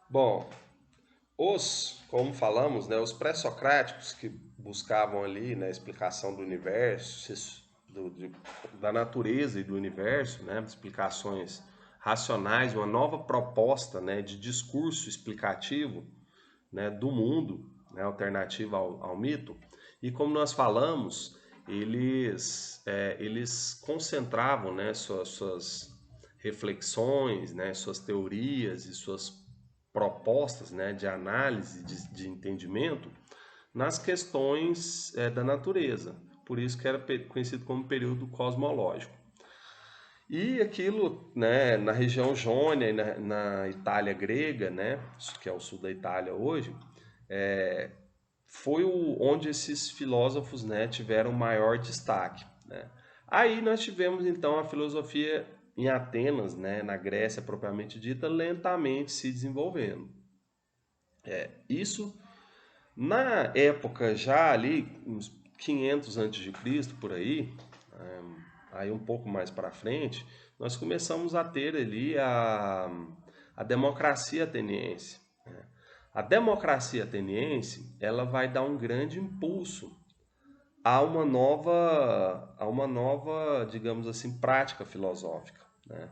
Bom, como falamos, né, os pré-socráticos que buscavam ali, né, a explicação do universo, da natureza e do universo, né, explicações racionais, uma nova proposta, né, de discurso explicativo, né, do mundo, né, alternativa ao mito. E como nós falamos, eles concentravam, né, suas reflexões, né, suas teorias e suas propostas, né, de análise, de entendimento nas questões da natureza. Por isso que era conhecido como período cosmológico. E aquilo, né, na região Jônia e na Itália grega, né, que é o sul da Itália hoje, foi onde esses filósofos, né, tiveram maior destaque, né? Aí nós tivemos então a filosofia em Atenas, né, na Grécia propriamente dita, lentamente se desenvolvendo. Isso na época já ali, uns 500 antes de Cristo por aí, aí um pouco mais para frente, nós começamos a ter ali a democracia ateniense. A democracia ateniense, ela vai dar um grande impulso digamos assim, prática filosófica, né?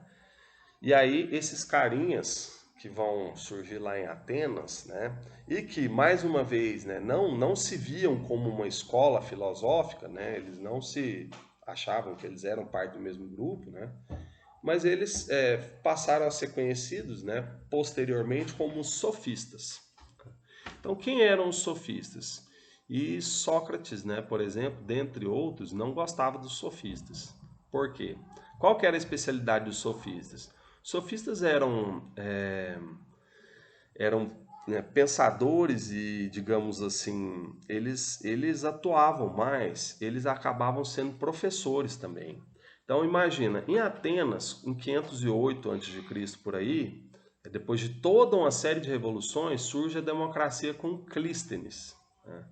E aí esses carinhas que vão surgir lá em Atenas, né, e que mais uma vez, né, não se viam como uma escola filosófica, né, eles não se achavam que eles eram parte do mesmo grupo, né, mas eles passaram a ser conhecidos, né, posteriormente como sofistas. Então, quem eram os sofistas? E Sócrates, né, por exemplo, dentre outros, não gostava dos sofistas. Por quê? Qual que era a especialidade dos sofistas? Sofistas eram né, pensadores e, digamos assim, eles atuavam mais, eles acabavam sendo professores também. Então imagina, em Atenas, em 508 a.C. por aí, depois de toda uma série de revoluções, surge a democracia com Clístenes. Né?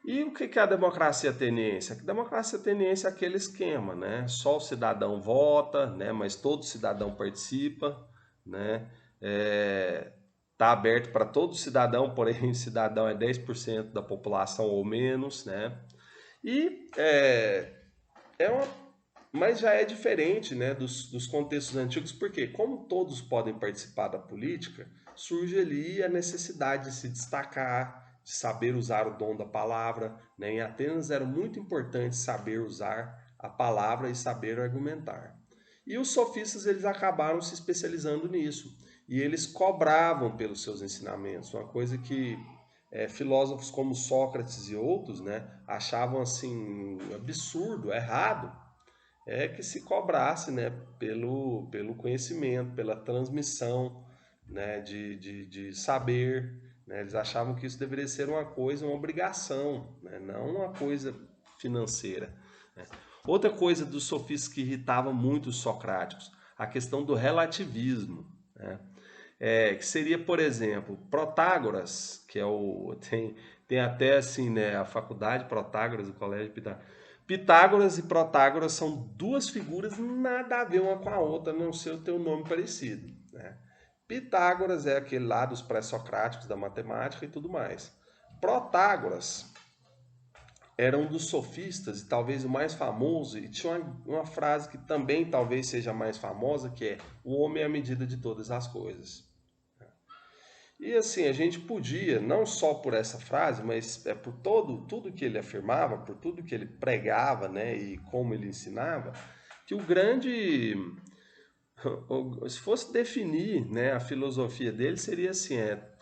E o que é a democracia ateniense? A democracia ateniense é aquele esquema, né? Só o cidadão vota, né? Mas todo cidadão participa, né? Está aberto para todo cidadão, porém o cidadão é 10% da população ou menos, né? E é uma, mas já é diferente, né, dos contextos antigos, porque como todos podem participar da política, surge ali a necessidade de se destacar, de saber usar o dom da palavra, né? Em Atenas era muito importante saber usar a palavra e saber argumentar. E os sofistas eles acabaram se especializando nisso. E eles cobravam pelos seus ensinamentos, uma coisa que filósofos como Sócrates e outros, né, achavam assim absurdo, errado, que se cobrasse, né, pelo conhecimento, pela transmissão, né, de saber. Né? Eles achavam que isso deveria ser uma coisa, uma obrigação, né, não uma coisa financeira. Né? Outra coisa dos sofistas que irritava muito os socráticos, a questão do relativismo. Né? Que seria, por exemplo, Protágoras, que é tem até assim, né, a faculdade Protágoras, o colégio Pitágoras. Pitágoras e Protágoras são duas figuras nada a ver uma com a outra, a não ser ter um nome parecido. Né? Pitágoras é aquele lá dos pré-socráticos da matemática e tudo mais. Protágoras era um dos sofistas e talvez o mais famoso, e tinha uma frase que também talvez seja a mais famosa, que é: o homem é a medida de todas as coisas. E assim, a gente podia, não só por essa frase, mas por tudo que ele afirmava, por tudo que ele pregava, né, e como ele ensinava, que o grande, se fosse definir, né, a filosofia dele, seria assim,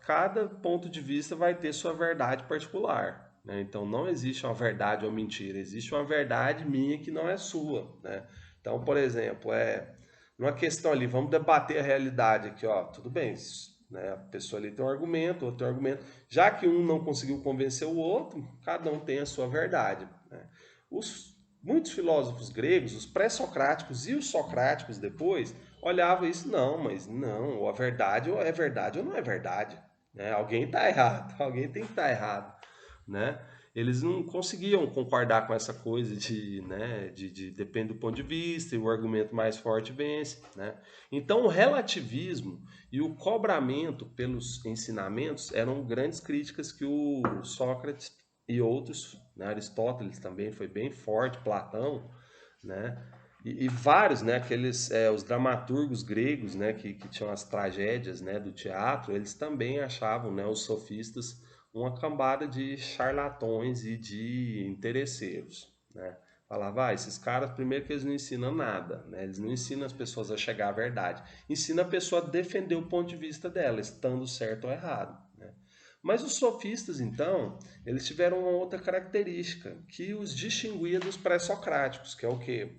cada ponto de vista vai ter sua verdade particular. Né? Então não existe uma verdade ou mentira, existe uma verdade minha que não é sua. Né? Então, por exemplo, numa questão ali, vamos debater a realidade aqui, ó, tudo bem, né? A pessoa ali tem um argumento, outro tem um argumento. Já que um não conseguiu convencer o outro, cada um tem a sua verdade. Né? Muitos filósofos gregos, os pré-socráticos e os socráticos depois, olhavam isso, não, mas não, ou a verdade ou é verdade ou não é verdade. Né? Alguém está errado, alguém tem que estar errado. Né? eles não conseguiam concordar com essa coisa de, né, depende do ponto de vista e o argumento mais forte vence, né? Então o relativismo e o cobramento pelos ensinamentos eram grandes críticas que o Sócrates e outros, né, Aristóteles também foi bem forte, Platão, né? E vários, né, aqueles, os dramaturgos gregos, né, que tinham as tragédias, né, do teatro, eles também achavam, né, os sofistas uma cambada de charlatões e de interesseiros, né? Falava, esses caras, primeiro que eles não ensinam nada, né? Eles não ensinam as pessoas a chegar à verdade. Ensina a pessoa a defender o ponto de vista dela, estando certo ou errado, né? Mas os sofistas, então, eles tiveram uma outra característica que os distinguia dos pré-socráticos, que é o quê?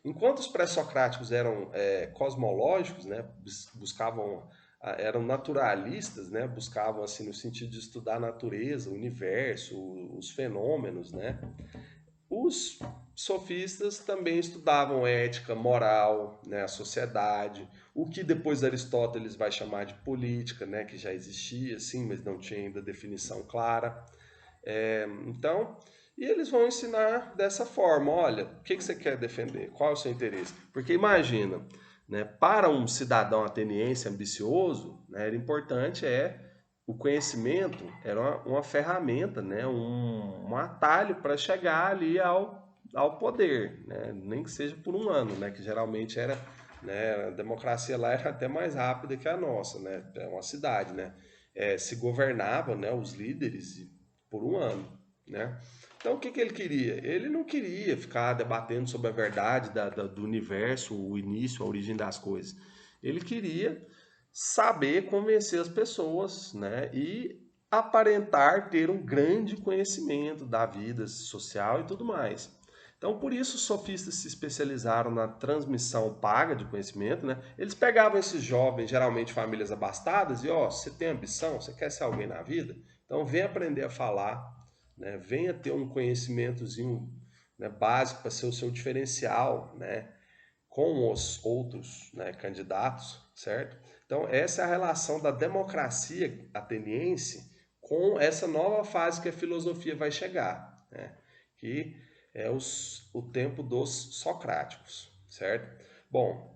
Enquanto os pré-socráticos eram cosmológicos, né, buscavam, eram naturalistas, né, buscavam assim no sentido de estudar a natureza, o universo, os fenômenos, né? Os sofistas também estudavam ética, moral, né, a sociedade, o que depois Aristóteles vai chamar de política, né, que já existia, sim, mas não tinha ainda definição clara. Então, e eles vão ensinar dessa forma: olha, o que você quer defender? Qual é o seu interesse? Porque imagina, né, para um cidadão ateniense ambicioso, né, era importante o conhecimento era uma ferramenta, né, um atalho para chegar ali ao poder, né, nem que seja por um ano, né, que geralmente era, né, a democracia lá era até mais rápida que a nossa, né, é uma cidade, né, se governava, né, os líderes por um ano, né? Então o que ele queria? Ele não queria ficar debatendo sobre a verdade do universo, o início, a origem das coisas. Ele queria saber convencer as pessoas, né? E aparentar ter um grande conhecimento da vida social e tudo mais. Então, por isso, os sofistas se especializaram na transmissão paga de conhecimento, né? Eles pegavam esses jovens, geralmente famílias abastadas, e ó, você tem ambição, você quer ser alguém na vida? Então, vem aprender a falar, né? Venha ter um conhecimentozinho, né, básico para ser o seu diferencial, né, com os outros, né, candidatos, certo? Então, essa é a relação da democracia ateniense com essa nova fase que a filosofia vai chegar, né? Que é o tempo dos socráticos, certo? Bom,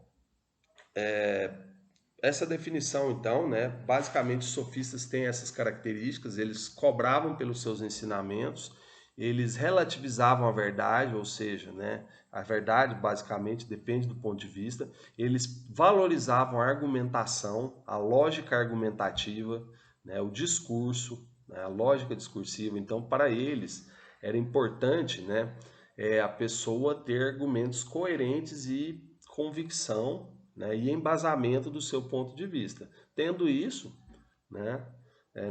essa definição, então, né, basicamente os sofistas têm essas características, eles cobravam pelos seus ensinamentos, eles relativizavam a verdade, ou seja, né, a verdade basicamente depende do ponto de vista, eles valorizavam a argumentação, a lógica argumentativa, né, o discurso, né, a lógica discursiva. Então, para eles era importante, né, a pessoa ter argumentos coerentes e convicção, né, e embasamento do seu ponto de vista. Tendo isso, né,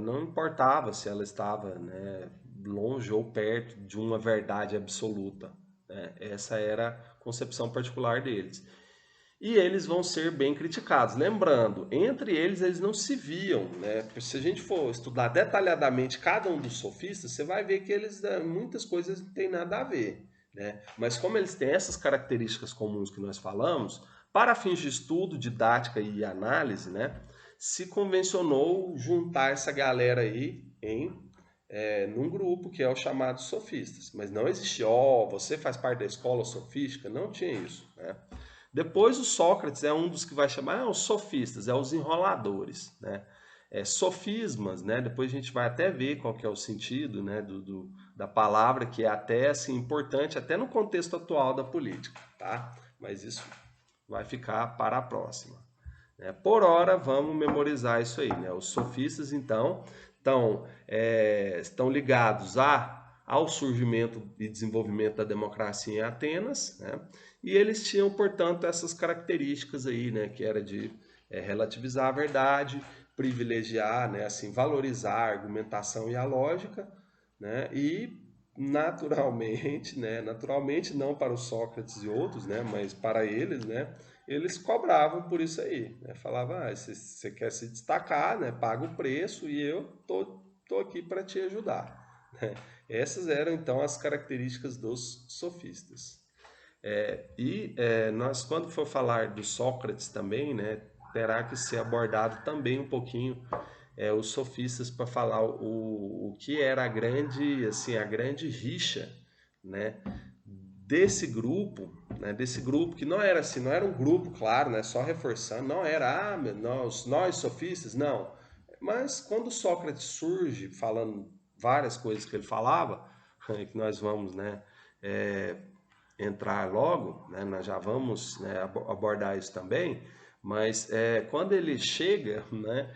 não importava se ela estava, né, longe ou perto de uma verdade absoluta, né? Essa era a concepção particular deles. E eles vão ser bem criticados. Lembrando, entre eles não se viam, né? Se a gente for estudar detalhadamente cada um dos sofistas, você vai ver que eles, muitas coisas não têm nada a ver, né? Mas como eles têm essas características comuns que nós falamos, para fins de estudo, didática e análise, né, se convencionou juntar essa galera aí num grupo que é o chamado sofistas. Mas não existia, você faz parte da escola sofística, não tinha isso, né? Depois o Sócrates é um dos que vai chamar os sofistas, os enroladores, né? Sofismas, né? Depois a gente vai até ver qual que é o sentido, né, da palavra, que é até assim, importante, até no contexto atual da política, tá? Mas isso vai ficar para a próxima, né? Por hora, vamos memorizar isso aí, né? Os sofistas, então, estão ligados ao surgimento e desenvolvimento da democracia em Atenas, né? E eles tinham, portanto, essas características aí, né? Que era de relativizar a verdade, privilegiar, né? Assim, valorizar a argumentação e a lógica, né? E naturalmente, né? Naturalmente não para o Sócrates e outros, né? Mas para eles, né? Eles cobravam por isso aí, né? Falava, você quer se destacar, né? Paga o preço e eu tô aqui para te ajudar, né? Essas eram então as características dos sofistas. Nós, quando for falar do Sócrates também, né? terá que ser abordado também um pouquinho os sofistas para falar o que era a grande, assim, a grande rixa, né, desse grupo, né, desse grupo que não era assim, não era um grupo, claro, né, só reforçando, não era nós sofistas, não. Mas quando Sócrates surge falando várias coisas que ele falava, que nós vamos, né, é, entrar logo, né, nós já vamos, né, abordar isso também, mas quando ele chega, né,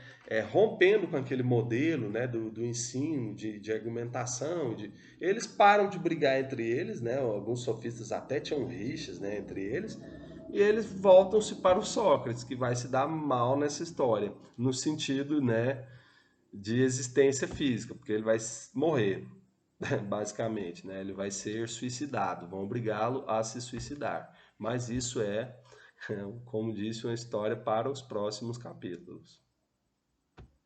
rompendo com aquele modelo, né, do ensino, de argumentação, eles param de brigar entre eles, né, alguns sofistas até tinham rixas, né, entre eles, e eles voltam-se para o Sócrates, que vai se dar mal nessa história, no sentido, né, de existência física, porque ele vai morrer, basicamente, né? Ele vai ser suicidado, vão obrigá-lo a se suicidar. Mas isso é, como disse, uma história para os próximos capítulos.